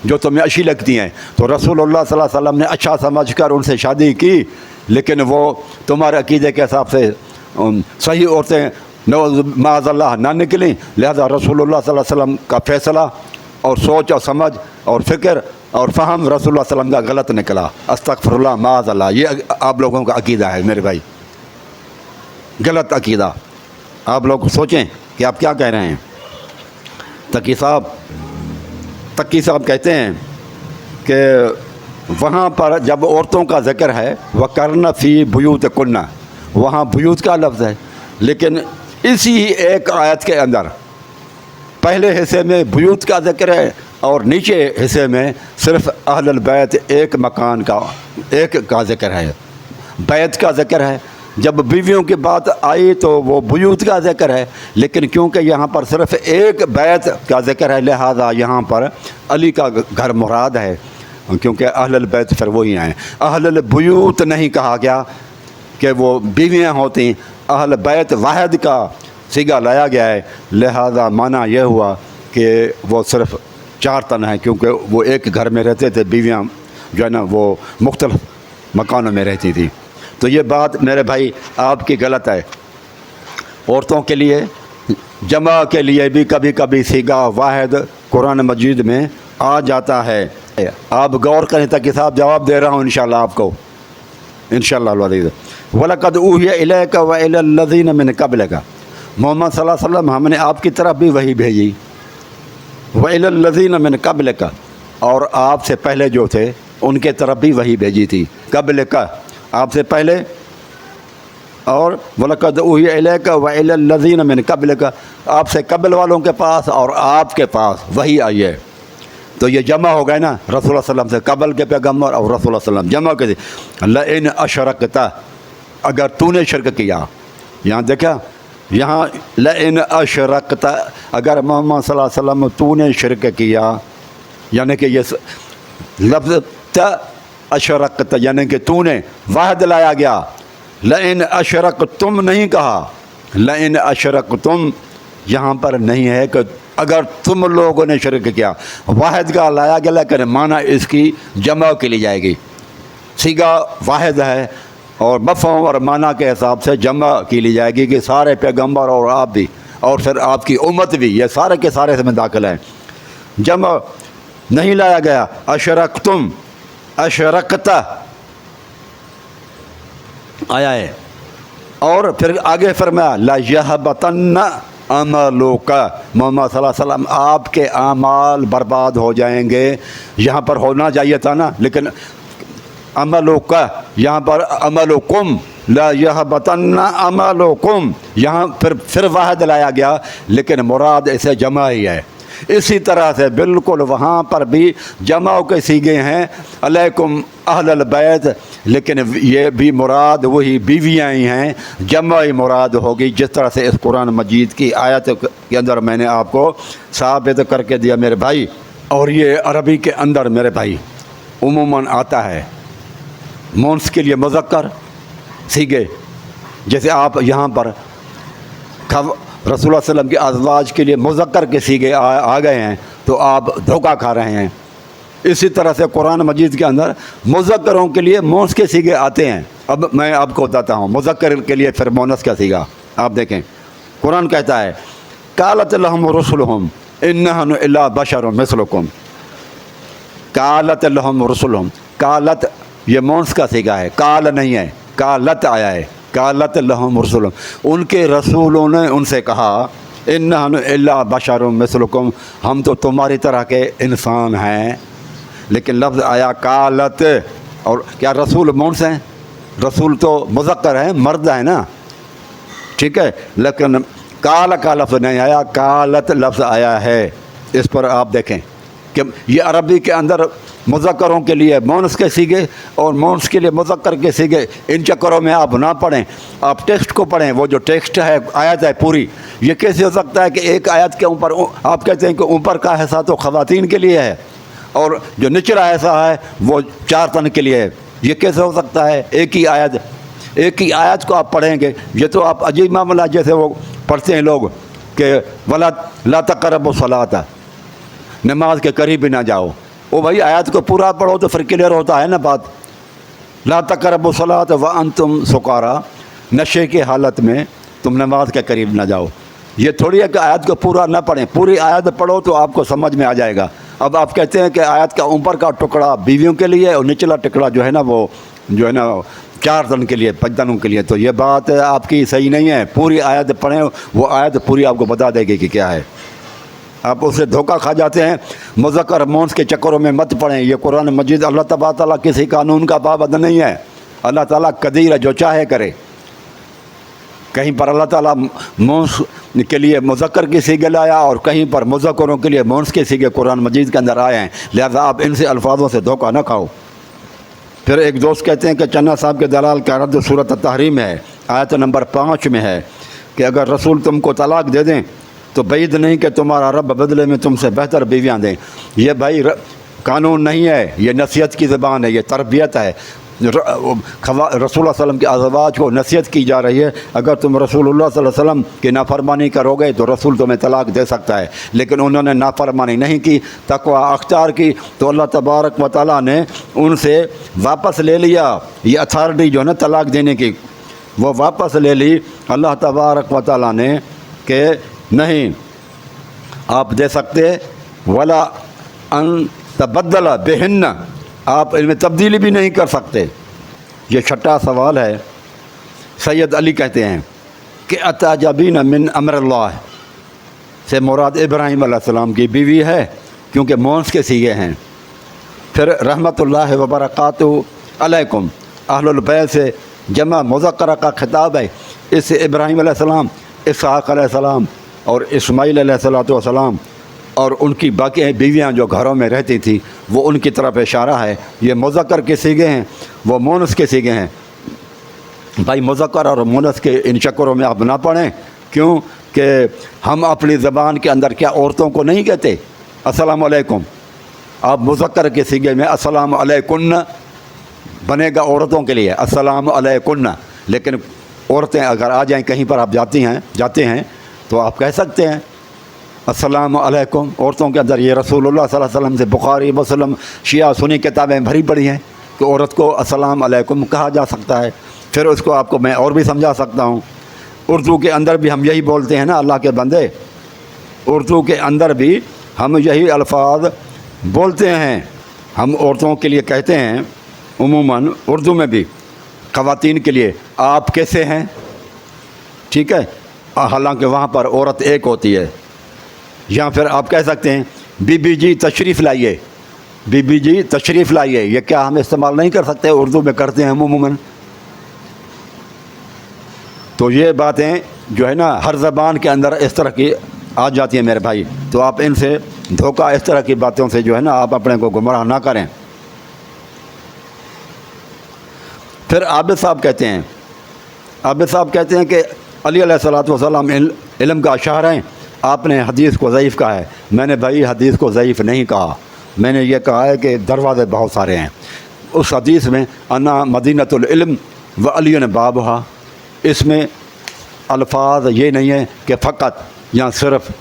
جو تمہیں اچھی لگتی ہیں۔ تو رسول اللہ صلی اللہ علیہ وسلم نے اچھا سمجھ کر ان سے شادی کی، لیکن وہ تمہارے عقیدے کے حساب سے صحیح عورتیں معاذ اللہ نہ نکلیں، لہذا رسول اللہ صلی اللہ علیہ وسلم کا فیصلہ اور سوچ اور سمجھ اور فکر اور فہم رسول اللہ صلی اللہ علیہ وسلم کا غلط نکلا۔ استغفر اللہ معاذ اللہ، یہ آپ لوگوں کا عقیدہ ہے میرے بھائی، غلط عقیدہ۔ آپ لوگ سوچیں کہ آپ کیا کہہ رہے ہیں۔ تقی صاحب کہتے ہیں کہ وہاں پر جب عورتوں کا ذکر ہے وَقَرْنَ فِي بُيُوتِكُنَّ، وہاں بیوت کا لفظ ہے، لیکن اسی ایک آیت کے اندر پہلے حصے میں بیوت کا ذکر ہے اور نیچے حصے میں صرف اہل البیت ایک مکان کا ایک کا ذکر ہے، بیت کا ذکر ہے۔ جب بیویوں کی بات آئی تو وہ بیوت کا ذکر ہے، لیکن کیونکہ یہاں پر صرف ایک بیت کا ذکر ہے لہذا یہاں پر علی کا گھر مراد ہے، کیونکہ اہل البیت پھر وہی ہیں۔ اہل البیوت نہیں کہا گیا کہ وہ بیویاں ہوتی، اہل بیت واحد کا صیغہ لایا گیا ہے، لہذا معنی یہ ہوا کہ وہ صرف 4 تن ہیں، کیونکہ وہ ایک گھر میں رہتے تھے، بیویاں جو ہے نا وہ مختلف مکانوں میں رہتی تھی۔ تو یہ بات میرے بھائی آپ کی غلط ہے۔ عورتوں کے لیے جمع کے لیے بھی کبھی کبھی صیغہ واحد قرآن مجید میں آ جاتا ہے۔ آپ غور کریں تاکہ صاحب جواب دے رہا ہوں انشاءاللہ آپ کو، انشاءاللہ العزیز۔ وَلَقَدْ أُوحِيَ إِلَيْكَ وَإِلَى الَّذِينَ مِن قَبْلِكَ، محمد صلی اللہ علیہ وسلم ہم نے آپ کی طرف بھی وحی بھیجی، وَإِلَى الَّذِينَ مِن قَبْلِكَ، اور آپ سے پہلے جو تھے ان کے طرف بھی وحی بھیجی تھی، قبلک آپ سے پہلے، اور وَلَقَدْ أُوحِيَ إِلَيْكَ وَإِلَى الَّذِينَ مِن قَبْلِكَ، آپ سے قبل والوں کے پاس اور آپ کے پاس وحی آئی ہے۔ تو یہ جمع ہو گئے نا، رسول اللہ صلی اللہ علیہ وسلم سے قبل کے پیغمبر اور رسول اللہ صلی اللہ علیہ وسلم جمع کے تھے۔ لئن اشرکت، اگر تو نے شرک کیا، یہاں دیکھا، یہاں لئن اشرکت، اگر محمد صلی اللہ علیہ وسلم تو نے شرک کیا، یعنی کہ یہ لفظ اشرکت یعنی کہ تو نے واحد لایا گیا۔ لئن اشرکتم نہیں کہا، لئن اشرکتم یہاں پر نہیں ہے کہ اگر تم لوگوں نے شرک کیا، واحد کا لایا گیا لیکن معنی اس کی جمع کے لی جائے گی، صیغہ واحد ہے اور مفہوم اور معنی کے حساب سے جمع کی لی جائے گی کہ سارے پیغمبر اور آپ بھی اور پھر آپ کی امت بھی، یہ سارے کے سارے اس میں داخل ہیں۔ جمع نہیں لایا گیا، اشرکتم، اشرکت آیا ہے، اور پھر آگے فرمایا لَيَحْبَطَنَّ عَمَلُكَ، محمد صلی اللہ علیہ وسلم آپ کے اعمال برباد ہو جائیں گے۔ یہاں پر ہونا چاہیے تھا نا، لیکن عملک یہاں پر عملکم، لَيَحْبَطَنَّ عَمَلُكُم یہاں پھر واحد لایا گیا لیکن مراد اسے جمع ہی ہے۔ اسی طرح سے بالکل وہاں پر بھی جمع کے صیغے ہیں علیکم اہل البیت، لیکن یہ بھی مراد وہی بیویاں ہی ہیں، جمع ہی مراد ہوگی، جس طرح سے اس قرآن مجید کی آیت کے اندر میں نے آپ کو ثابت کر کے دیا میرے بھائی۔ اور یہ عربی کے اندر میرے بھائی عموماً آتا ہے مونس کے لیے مذکر صیغے، جیسے آپ یہاں پر رسول اللہ صلی اللہ علیہ وسلم کے ازواج کے لیے مذکر کے صیغے آ گئے ہیں تو آپ دھوکہ کھا رہے ہیں۔ اسی طرح سے قرآن مجید کے اندر مذکروں کے لیے مونس کے صیغے آتے ہیں۔ اب میں آپ کو بتاتا ہوں مذکر کے لیے پھر مونس کا صیغہ، آپ دیکھیں قرآن کہتا ہے قالت لهم رسلهم ان نحن الا بشر مثلکم، قالت لهم رسلهم، قالت یہ مونس کا صیغہ ہے، قال نہیں ہے، قالت آیا ہے، قالت لهم رسلهم، ان کے رسولوں نے ان سے کہا ان نحن الا بشر مثلکم، ہم تو تمہاری طرح کے انسان ہیں، لیکن لفظ آیا قالت، اور کیا رسول مونس ہیں؟ رسول تو مذکر ہے، مرد ہے نا، ٹھیک ہے، لیکن قال کا لفظ نہیں آیا، قالت لفظ آیا ہے۔ اس پر آپ دیکھیں کہ یہ عربی کے اندر مذکروں کے لیے مونس کے صیغے اور مونس کے لیے مذکر کے صیغے، ان چکروں میں آپ نہ پڑھیں، آپ ٹیکسٹ کو پڑھیں۔ وہ جو ٹیکسٹ ہے آیت ہے پوری، یہ کیسے ہو سکتا ہے کہ ایک آیت کے اوپر آپ کہتے ہیں کہ اوپر کا حصہ تو خواتین کے لیے ہے اور جو نچلا حصہ ہے وہ 4 تن کے لیے ہے؟ یہ کیسے ہو سکتا ہے؟ ایک ہی آیت کو آپ پڑھیں گے، یہ تو آپ عجیب معاملہ جیسے وہ پڑھتے ہیں لوگ کہ وَلَا لَا تَقْرَبُوا الصَّلَاةَ، نماز کے قریب بھی نہ جاؤ۔ وہ بھائی آیت کو پورا پڑھو تو پھر کلیئر ہوتا ہے نا بات۔ لَا تَقْرَبُوا الصَّلَاةَ وَأَنْتُمْ سُكَارَىٰ، نشے کی حالت میں تم نماز کے قریب نہ جاؤ۔ یہ تھوڑی ہے کہ آیت کو پورا نہ پڑھیں، پوری آیت پڑھو تو آپ کو سمجھ میں آ جائے گا۔ اب آپ کہتے ہیں کہ آیت کا اوپر کا ٹکڑا بیویوں کے لیے اور نچلا ٹکڑا جو ہے نا وہ جو ہے نا 4 تن کے لیے، 5 تنوں کے لیے، تو یہ بات آپ کی صحیح نہیں ہے۔ پوری آیت پڑھیں، وہ آیت پوری آپ کو بتا دے گی کہ کیا ہے۔ آپ اسے دھوکہ کھا جاتے ہیں، مذکر مونس کے چکروں میں مت پڑھیں۔ یہ قرآن مجید اللہ تبارک تعالیٰ کسی قانون کا پابند نہیں ہے، اللہ تعالیٰ قدیر ہے، جو چاہے کرے۔ کہیں پر اللہ تعالیٰ مونس کے لیے مذکر کی صیغے لایا اور کہیں پر مذکروں کے لیے مؤنث کے صیغے قرآن مجید کے اندر آئے ہیں، لہذا آپ ان سے الفاظوں سے دھوکہ نہ کھاؤ۔ پھر ایک دوست کہتے ہیں کہ چنا صاحب کے دلال کا رد سورۃ التحریم ہے، آیت نمبر 5 میں ہے کہ اگر رسول تم کو طلاق دے دیں تو بعید نہیں کہ تمہارا رب بدلے میں تم سے بہتر بیویاں دیں۔ یہ بھائی قانون نہیں ہے، یہ نصیحت کی زبان ہے، یہ تربیت ہے۔ رسول اللہ صلی اللہ علیہ وسلم کے ازواج کو نصیحت کی جا رہی ہے، اگر تم رسول اللہ صلی اللہ علیہ وسلم کی نافرمانی کرو گے تو رسول تمہیں طلاق دے سکتا ہے، لیکن انہوں نے نافرمانی نہیں کی، تقوی اختیار کی، تو اللہ تبارک و تعالیٰ نے ان سے واپس لے لیا۔ یہ اتھارٹی جو ہے نا طلاق دینے کی، وہ واپس لے لی اللہ تبارک و تعالیٰ نے کہ نہیں آپ دے سکتے، ولا ان تبدل بہن، آپ ان میں تبدیلی بھی نہیں کر سکتے۔ یہ چھٹا سوال ہے۔ سید علی کہتے ہیں کہ اتعجبین من امر اللہ سے مراد ابراہیم علیہ السلام کی بیوی ہے، کیونکہ مؤنث کے صیغے ہیں۔ پھر رحمت اللہ وبرکاتہ علیکم، اہل البیت سے جمع مذکرہ کا خطاب ہے، اس سے ابراہیم علیہ السلام، اسحاق علیہ السلام اور اسماعیل علیہ السلام اور ان کی باقی بیویاں جو گھروں میں رہتی تھیں وہ ان کی طرف اشارہ ہے۔ یہ مذکر کے صیغے ہیں، وہ مؤنث کے صیغے ہیں۔ بھائی مذکر اور مؤنث کے ان چکروں میں آپ نہ پڑھیں، کیوں کہ ہم اپنی زبان کے اندر کیا عورتوں کو نہیں کہتے السلام علیکم؟ آپ مذکر کے صیغے میں السلام علیکن بنے گا عورتوں کے لیے، السلام علیکن، لیکن عورتیں اگر آ جائیں کہیں پر آپ جاتے ہیں تو آپ کہہ سکتے ہیں السلام علیکم۔ عورتوں کے اندر یہ رسول اللہ صلی اللہ علیہ وسلم سے بخاری مسلم شیعہ سنی کتابیں بھری پڑی ہیں کہ عورت کو السلام علیکم کہا جا سکتا ہے۔ پھر اس کو آپ کو میں اور بھی سمجھا سکتا ہوں، اردو کے اندر بھی ہم یہی بولتے ہیں نا اللہ کے بندے، اردو کے اندر بھی ہم یہی الفاظ بولتے ہیں، ہم عورتوں کے لیے کہتے ہیں عموماً اردو میں بھی خواتین کے لیے آپ کیسے ہیں، ٹھیک ہے، حالانکہ وہاں پر عورت ایک ہوتی ہے۔ یا پھر آپ کہہ سکتے ہیں بی بی جی تشریف لائیے، بی بی جی تشریف لائیے، یہ کیا ہم استعمال نہیں کر سکتے؟ اردو میں کرتے ہیں عموماً۔ تو یہ باتیں جو ہے نا ہر زبان کے اندر اس طرح کی آ جاتی ہیں میرے بھائی، تو آپ ان سے دھوکہ، اس طرح کی باتوں سے جو ہے نا آپ اپنے کو گمراہ نہ کریں۔ پھر عابد صاحب کہتے ہیں کہ علی علیہ الصلوۃ والسلام علم کا شاہر ہیں، آپ نے حدیث کو ضعیف کہا ہے۔ میں نے بھائی حدیث کو ضعیف نہیں کہا، میں نے یہ کہا ہے کہ دروازے بہت سارے ہیں۔ اس حدیث میں انا مدینۃ العلم و علی بابھا، اس میں الفاظ یہ نہیں ہے کہ فقط یا صرف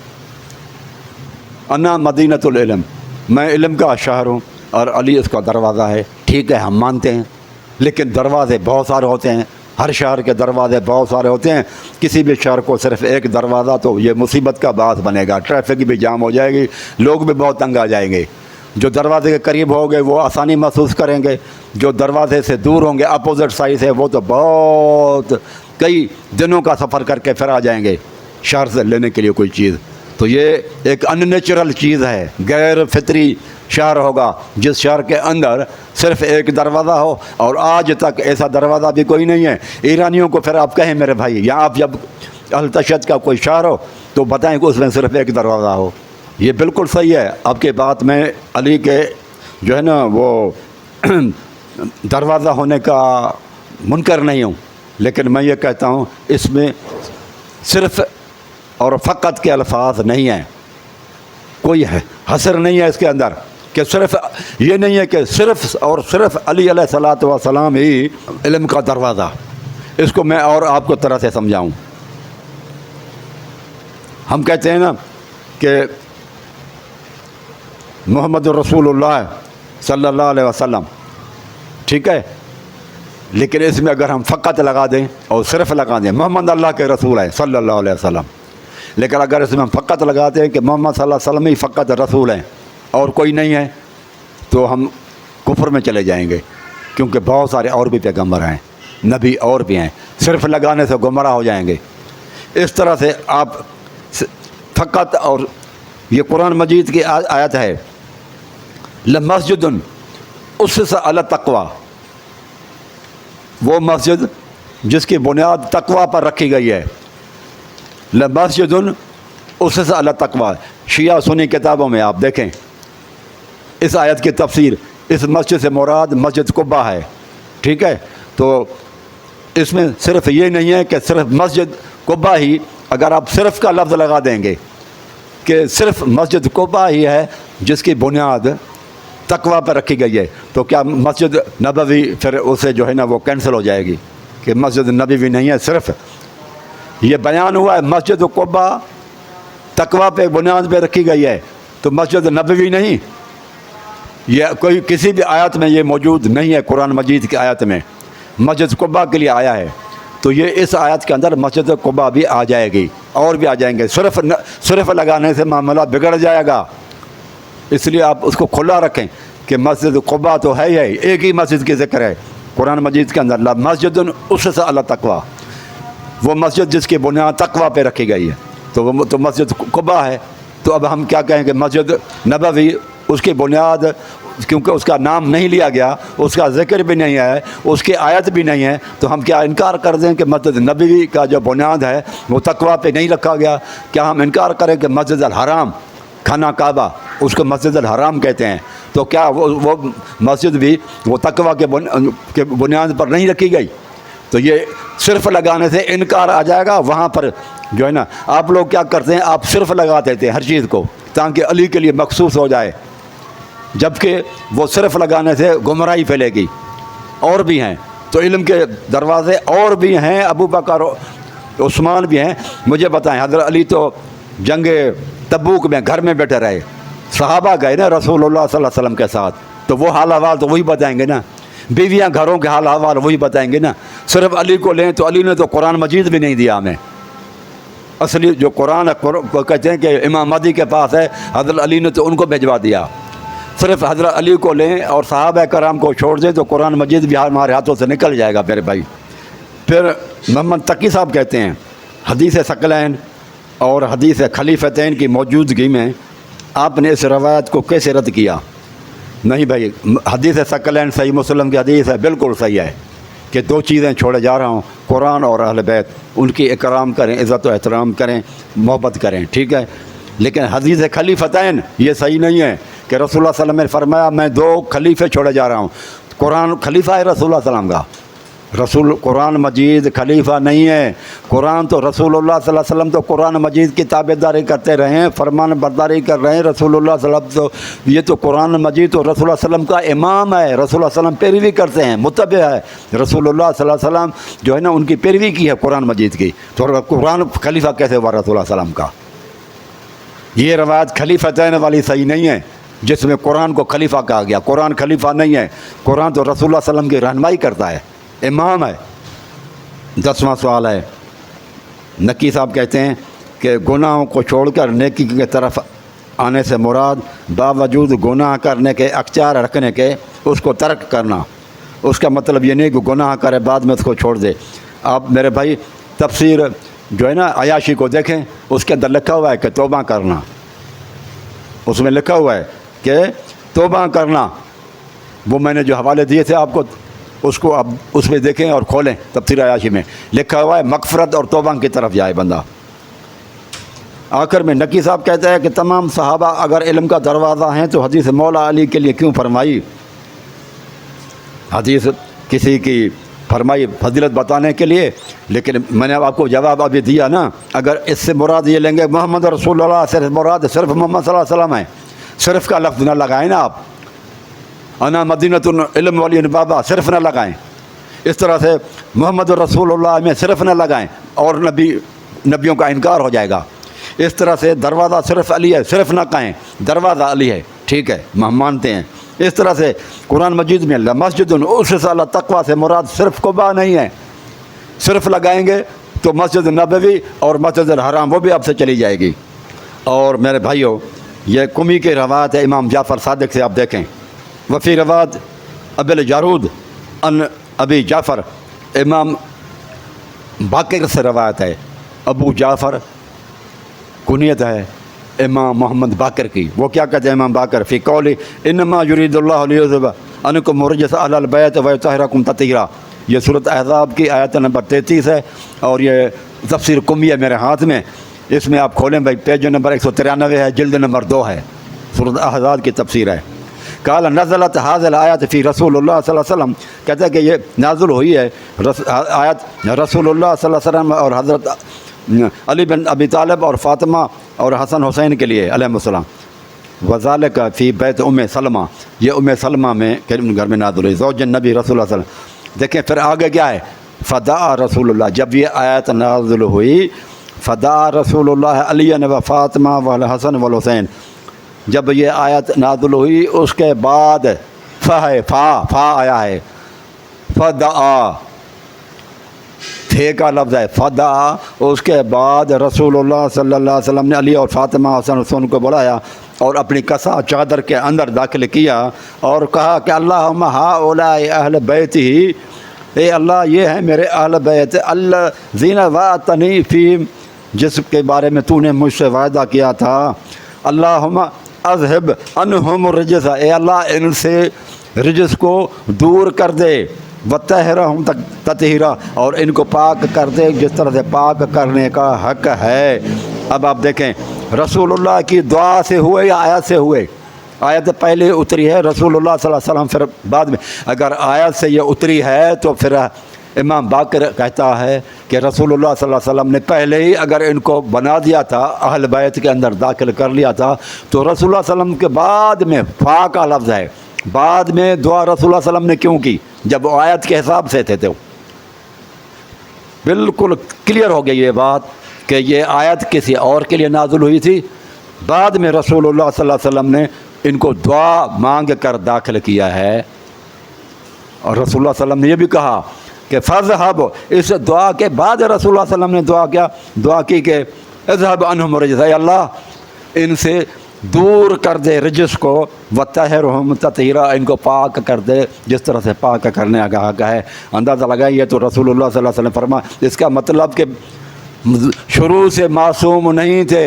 انا مدینۃ العلم، میں علم کا شہر ہوں اور علی اس کا دروازہ ہے۔ ٹھیک ہے، ہم مانتے ہیں، لیکن دروازے بہت سارے ہوتے ہیں، ہر شہر کے دروازے بہت سارے ہوتے ہیں۔ کسی بھی شہر کو صرف ایک دروازہ تو یہ مصیبت کا باعث بنے گا، ٹریفک بھی جام ہو جائے گی، لوگ بھی بہت تنگ آ جائیں گے۔ جو دروازے کے قریب ہوں گے وہ آسانی محسوس کریں گے، جو دروازے سے دور ہوں گے اپوزٹ سائڈ سے وہ تو بہت کئی دنوں کا سفر کر کے پھر آ جائیں گے شہر سے لینے کے لیے کوئی چیز۔ تو یہ ایک ان نیچرل چیز ہے، غیر فطری شہر ہوگا جس شہر کے اندر صرف ایک دروازہ ہو، اور آج تک ایسا دروازہ بھی کوئی نہیں ہے۔ ایرانیوں کو پھر آپ کہیں میرے بھائی، یا آپ جب اہل تشدد کا کوئی شہر ہو تو بتائیں کہ اس میں صرف ایک دروازہ ہو۔ یہ بالکل صحیح ہے آپ کی بات، میں علی کے جو ہے نا وہ دروازہ ہونے کا منکر نہیں ہوں، لیکن میں یہ کہتا ہوں اس میں صرف اور فقط کے الفاظ نہیں ہیں، کوئی حصر نہیں ہے اس کے اندر کہ صرف یہ نہیں ہے کہ صرف اور صرف علی علیہ الصلوۃ والسلام ہی علم کا دروازہ۔ اس کو میں اور آپ کو طرح سے سمجھاؤں۔ ہم کہتے ہیں نا کہ محمد رسول اللہ صلی اللہ علیہ وسلم، ٹھیک ہے، لیکن اس میں اگر ہم فقط لگا دیں اور صرف لگا دیں محمد اللہ کے رسول ہیں صلی اللہ علیہ وسلم، لیکن اگر اس میں ہم فقط لگاتے ہیں کہ محمد صلی اللہ علیہ وسلم ہی فقط رسول ہیں اور کوئی نہیں ہے، تو ہم کفر میں چلے جائیں گے، کیونکہ بہت سارے اور بھی پیغمبر ہیں، نبی اور بھی ہیں، صرف لگانے سے گمراہ ہو جائیں گے۔ اس طرح سے آپ فقط، اور یہ قرآن مجید کی آیت ہے لمسجد اسس علی التقوی، وہ مسجد جس کی بنیاد تقوی پر رکھی گئی ہے، لمسجد اسس علی التقوی، شیعہ سنی کتابوں میں آپ دیکھیں اس آیت کی تفسیر، اس مسجد سے مراد مسجد قباء ہے، ٹھیک ہے؟ تو اس میں صرف یہ نہیں ہے کہ صرف مسجد قباء ہی، اگر آپ صرف کا لفظ لگا دیں گے کہ صرف مسجد قباء ہی ہے جس کی بنیاد تقوی پر رکھی گئی ہے، تو کیا مسجد نبوی پھر اسے جو ہے نا وہ کینسل ہو جائے گی کہ مسجد نبوی نہیں ہے؟ صرف یہ بیان ہوا ہے مسجد قباء تقوی پہ بنیاد پہ رکھی گئی ہے، تو مسجد نبوی نہیں، یہ کوئی کسی بھی آیت میں یہ موجود نہیں ہے، قرآن مجید کی آیت میں مسجد قباء کے لیے آیا ہے، تو یہ اس آیت کے اندر مسجد قباء بھی آ جائے گی اور بھی آ جائیں گے، صرف لگانے سے معاملہ بگڑ جائے گا، اس لیے آپ اس کو کھلا رکھیں کہ مسجد قباء تو ہے ہی، ایک ہی مسجد کی ذکر ہے قرآن مجید کے اندر، مسجد اسس علی التقوی، وہ مسجد جس کی بنیاد تقوی پہ رکھی گئی ہے، تو وہ تو مسجد قباء ہے، تو اب ہم کیا کہیں کہ مسجد نبوی اس کی بنیاد، کیونکہ اس کا نام نہیں لیا گیا، اس کا ذکر بھی نہیں ہے، اس کی آیت بھی نہیں ہے، تو ہم کیا انکار کر دیں کہ مسجد نبوی کا جو بنیاد ہے وہ تقوی پہ نہیں رکھا گیا؟ کیا ہم انکار کریں کہ مسجد الحرام، خانہ کعبہ، اس کو مسجد الحرام کہتے ہیں، تو کیا وہ مسجد بھی وہ تقوی کے بنیاد پر نہیں رکھی گئی؟ تو یہ صرف لگانے سے انکار آ جائے گا، وہاں پر جو ہے نا آپ لوگ کیا کرتے ہیں، آپ صرف لگا دیتے ہیں ہر چیز کو تاکہ علی کے لیے مخصوص ہو جائے، جبکہ وہ صرف لگانے سے گمراہی پھیلے گی۔ اور بھی ہیں تو علم کے دروازے اور بھی ہیں، ابو بکر عثمان بھی ہیں، مجھے بتائیں حضرت علی تو جنگ تبوک میں گھر میں بیٹھے رہے، صحابہ گئے نا رسول اللہ صلی اللہ علیہ وسلم کے ساتھ، تو وہ حال احوال تو وہی بتائیں گے نا، بیویاں گھروں کے حال احوال وہی بتائیں گے نا۔ صرف علی کو لیں تو علی نے تو قرآن مجید بھی نہیں دیا ہمیں، اصلی جو قرآن کہتے ہیں کہ امام مہدی کے پاس ہے، حضرت علی نے تو ان کو بھجوا دیا۔ صرف حضرت علی کو لیں اور صحابہ کرام کو چھوڑ دیں تو قرآن مجید بھی ہمارے ہاتھوں سے نکل جائے گا میرے بھائی۔ پھر محمد تقی صاحب کہتے ہیں حدیث ثقلین اور حدیث خلیفتین کی موجودگی میں آپ نے اس روایت کو کیسے رد کیا؟ نہیں بھائی، حدیث ثقلین صحیح مسلم کی حدیث ہے، بالکل صحیح ہے کہ دو چیزیں چھوڑے جا رہا ہوں، قرآن اور اہل بیت، ان کی اکرام کریں، عزت و احترام کریں، محبت کریں، ٹھیک ہے، لیکن حدیث خلیفتین یہ صحیح نہیں ہے کہ رسول اللہ صلی اللہ علیہ وسلم نے فرمایا میں دو خلیفے چھوڑے جا رہا ہوں۔ قرآن خلیفہ ہے رسول اللہ صلی اللہ علیہ وسلم کا، قرآن مجید خلیفہ نہیں ہے، قرآن تو رسول اللہ صلی اللہ علیہ وسلم تو قرآن مجید کی تابع داری کرتے رہے ہیں، فرمان برداری کر رہے ہیں، رسول اللہ صلی اللہ علیہ وسلم تو یہ تو قرآن مجید تو رسول اللہ صلی اللہ علیہ وسلم کا امام ہے، رسول اللہ صلی اللہ علیہ وسلم پیروی کرتے ہیں، متبع ہے، رسول اللہ صلی اللہ علیہ وسلم جو ہے نا ان کی پیروی کی ہے قرآن مجید کی، تو قرآن خلیفہ کیسے ہوا رسول اللہ صلی اللہ علیہ وسلم کا؟ یہ روایت خلیفتین والی صحیح نہیں ہے جس میں قرآن کو خلیفہ کہا گیا، قرآن خلیفہ نہیں ہے، قرآن تو رسول اللہ صلی اللہ علیہ وسلم کی رہنمائی کرتا ہے، امام ہے۔ 10واں سوال ہے، نقی صاحب کہتے ہیں کہ گناہوں کو چھوڑ کر نیکی کی طرف آنے سے مراد باوجود گناہ کرنے کے اختیار رکھنے کے اس کو ترک کرنا، اس کا مطلب یہ نہیں کہ گناہ کرے بعد میں اس کو چھوڑ دے۔ آپ میرے بھائی تفسیر جو ہے نا عیاشی کو دیکھیں، اس کے اندر لکھا ہوا ہے کہ توبہ کرنا، اس میں لکھا ہوا ہے کہ توبہ کرنا، وہ میں نے جو حوالے دیے تھے آپ کو اس کو اب اس میں دیکھیں اور کھولیں، تفسیر عیاشی میں لکھا ہوا ہے مغفرت اور توبہ کی طرف جائے بندہ۔ آخر میں نقی صاحب کہتا ہے کہ تمام صحابہ اگر علم کا دروازہ ہیں تو حدیث مولا علی کے لیے کیوں فرمائی؟ حدیث کسی کی فرمائی فضیلت بتانے کے لیے، لیکن میں نے آپ کو جواب ابھی دیا نا، اگر اس سے مراد یہ لیں گے محمد رسول اللہ سے مراد صرف محمد صلی اللہ علیہ وسلم ہے، صرف کا لفظ نہ لگائیں نا آپ، انا مدینۃ العلم ولی بابا صرف نہ لگائیں، اس طرح سے محمد رسول اللہ میں صرف نہ لگائیں اور نبیوں کا انکار ہو جائے گا، اس طرح سے دروازہ صرف علی ہے صرف نہ کہیں، دروازہ علی ہے، ٹھیک ہے ہم مانتے ہیں۔ اس طرح سے قرآن مجید میں مسجد اسس علی التقوی سے مراد صرف قباء نہیں ہے، صرف لگائیں گے تو مسجد نبوی اور مسجد الحرام وہ بھی اب سے چلی جائے گی۔ اور میرے بھائیوں یہ کمی کی روایت ہے امام جعفر صادق سے، آپ دیکھیں وفی روایت ابی الجارود ان ابی جعفر، امام باقر سے روایت ہے، ابو جعفر کنیت ہے امام محمد باقر کی، وہ کیا کہتے ہیں امام باقر فی قولی انما یرید اللہ لیذھب عنکم الرجس اہل البیت ویطہرکم تطہیرا، یہ سورۃ احزاب کی آیت نمبر 33 ہے، اور یہ تفسیر قمی ہے میرے ہاتھ میں، اس میں آپ کھولیں بھائی، پیج نمبر 193 ہے، جلد نمبر 2 ہے، سورۃ احزاب کی تفسیر ہے۔ قال نزلت هذه الآیات فی رسول اللہ صلی اللہ علیہ وسلم، کہتا ہے کہ یہ نازل ہوئی ہے آیت رسول اللہ صلی اللہ علیہ وسلم اور حضرت علی بن ابی طالب اور فاطمہ اور حسن حسین کے لیے علیہ السلام۔ وذالک فی بیت ام سلمہ، یہ ام سلمہ میں گھر میں نازل ہوئی، زوج النبی رسول اللہ صلی اللہ علیہ وسلم۔ دیکھیں پھر آگے کیا ہے، فدعا رسول اللہ، جب یہ آیت نازل ہوئی، فدعا رسول اللہ علی و فاطمہ والحسن والحسین، جب یہ آیت نازل ہوئی اس کے بعد فا آیا ہے، فدعا، تھے کا لفظ ہے، فدعا، اس کے بعد رسول اللہ صلی اللہ علیہ وسلم نے علی اور فاطمہ حسن حسین کو بلایا اور اپنی کسا چادر کے اندر داخل کیا اور کہا کہ اللہم ہؤلاء اہل بیت ہی، اے اللہ یہ ہیں میرے اہل بیت، الذین وعدتنی فیہم، جس کے بارے میں تو نے مجھ سے وعدہ کیا تھا، اللہم اذہب عنہم الرجس، اے اللہ ان سے رجس کو دور کر دے، وطہرہم تطہیرا، اور ان کو پاک کر دے جس طرح سے پاک کرنے کا حق ہے۔ اب آپ دیکھیں رسول اللہ کی دعا سے ہوئے یا آیت سے ہوئے؟ آیت پہلے اتری ہے، رسول اللہ صلی اللہ علیہ وسلم پھر بعد میں۔ اگر آیت سے یہ اتری ہے تو پھر امام باقر کہتا ہے کہ رسول اللہ صلی اللہ علیہ وسلم نے پہلے ہی اگر ان کو بنا دیا تھا، اہل بیت کے اندر داخل کر لیا تھا، تو رسول اللہ صلی اللہ علیہ وسلم کے بعد میں فا کا لفظ ہے، بعد میں دعا رسول اللہ صلی اللہ علیہ وسلم نے کیوں کی؟ جب وہ آیت کے حساب سے تھے بالکل کلیئر ہو گئی یہ بات کہ یہ آیت کسی اور کے لیے نازل ہوئی تھی، بعد میں رسول اللہ صلی اللہ علیہ وسلم نے ان کو دعا مانگ کر داخل کیا ہے۔ اور رسول اللہ صلی اللہ علیہ وسلم نے یہ بھی کہا کہ فذهب، اس دعا کے بعد رسول اللہ صلی اللہ علیہ وسلم نے دعا کی کہ اذهب عنہم الرجس، اے اللہ ان سے دور کر دے رجس کو، وطہرہم تطہیرا، ان کو پاک کر دے جس طرح سے پاک کرنے کا حق ہے۔ اندازہ لگائیں، یہ تو رسول اللہ صلی اللہ علیہ وسلم فرما، اس کا مطلب کہ شروع سے معصوم نہیں تھے،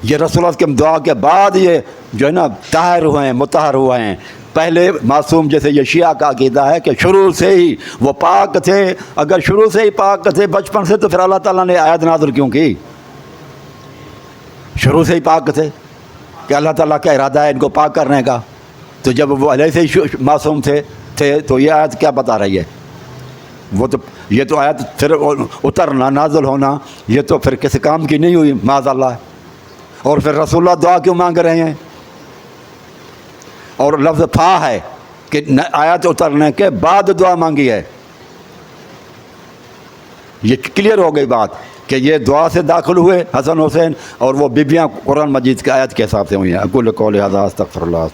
یہ رسول اللہ کی دعا کے بعد یہ جو ہے نا طاہر ہوئے ہیں، مطہر ہوئے ہیں۔ پہلے معصوم جیسے یہ شیعہ کا عقیدہ ہے کہ شروع سے ہی وہ پاک تھے، اگر شروع سے ہی پاک تھے بچپن سے، تو پھر اللہ تعالیٰ نے آیت نازل کیوں کی؟ شروع سے ہی پاک تھے کہ اللہ تعالیٰ کا ارادہ ہے ان کو پاک کرنے کا، تو جب وہ علیہ سے ہی معصوم تھے تو یہ آیت کیا بتا رہی ہے؟ وہ تو یہ تو آیت پھر اترنا، نازل ہونا، یہ تو پھر کسی کام کی نہیں ہوئی معاذ اللہ۔ اور پھر رسول اللہ دعا کیوں مانگ رہے ہیں؟ اور لفظ فا ہے کہ آیت اترنے کے بعد دعا مانگی ہے، یہ کلیئر ہو گئی بات کہ یہ دعا سے داخل ہوئے حسن حسین، اور وہ بیبیاں قرآن مجید کی آیت کے حساب سے ہوئی ہیں۔ اقول قولی ھذا استغفر اللہ۔